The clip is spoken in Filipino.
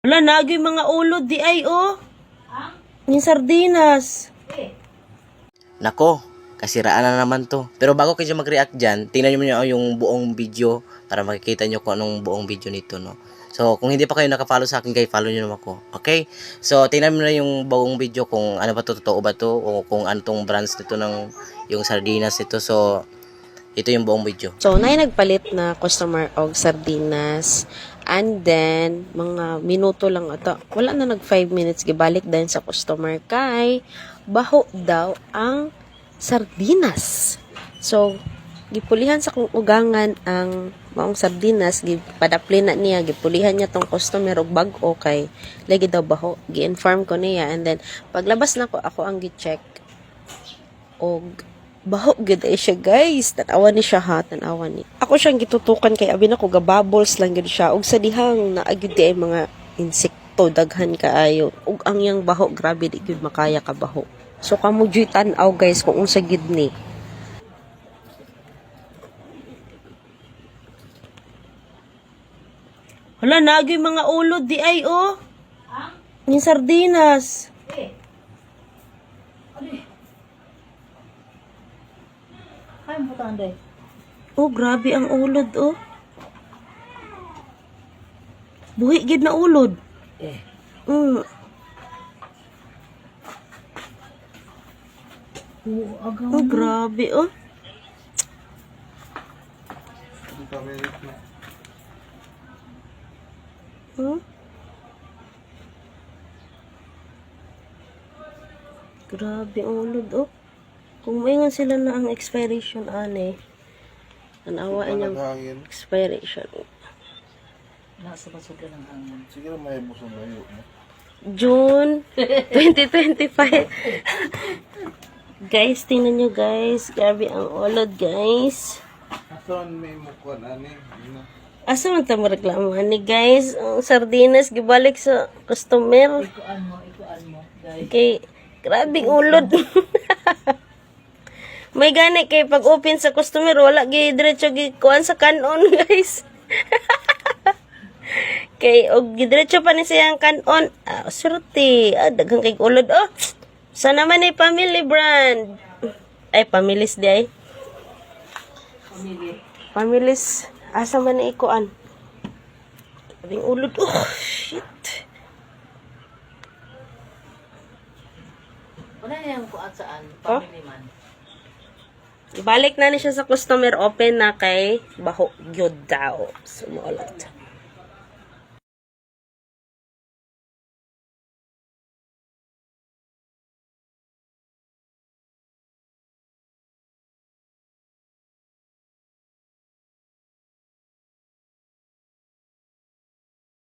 Wala, nagay mga ulod di ay, oh. Yung sardinas. Nako, kasiraan na naman to. Pero bago kayo mag-react dyan, tingnan nyo yung buong video para makikita nyo kung anong buong video nito, no? So, kung hindi pa kayo nakafollow sa akin, guys, follow nyo naman ako. Okay? So, tingnan mo na yung buong video kung ano ba to, totoo ba to, o kung ano tong brands nito ng yung sardinas nito. So, ito yung buong video. So, nagpalit na customer og sardinas. And then, mga minuto lang ito. Wala na nag 5 minutes. Gibalik din sa customer kay baho daw ang sardinas. So, gipulihan sa kong ugangan ang maong sardinas. Gipadaplin na niya. Gipulihan niya tong customer og bag-o kay lagi daw baho. Gi-inform ko niya. And then, paglabas na ako ang gi-check. Og baho gid ay siya, guys. Tanawa ni siya, ha, tanawa ni. Ako siyang gitutukan kay abi na ko gabubbles lang gid siya. Og sa dihang naagid ay mga insekto daghan kaayo. Og ang yang baho grabe di gid makaya ka baho. So kamo joy tan-aw, guys, kung unsa gid ni. Hala, nagay mga ulod di ay, oh. Yung sardinas. Oh, grabe ang ulod, oh. Buhi gid na ulod. Oh, grabe, oh. Grabe ang ulod, oh. Kung maingon sila na ang expiration, ane. Tanawain yung expiration. Nasa basura ng hangin. Sige lang, may busong layo. June 2025. Guys, tingnan nyo, guys. Grabe ang ulod, guys. Asan may mukhaan, ani? Asa man tamo reklamo, ani, guys? Ang sardinas, gibalik sa customer. Ikuan mo, guys. Kay, grabing ulod. May gani kay pag open sa customer, wala gi diretso gi kuan sa kanon, guys. Kay og diretso pa ni siyang kanon. Surti, daghang kay ulod, oh. Sa naman ay family brand. Ay, families di ay. Families. Asa man ni ikuan. Grabing ulod, oh. Shit. Wala na yung kuat saan, family man. Ibalik na ni siya sa customer, open na kay baho gyud daw. Sumulot.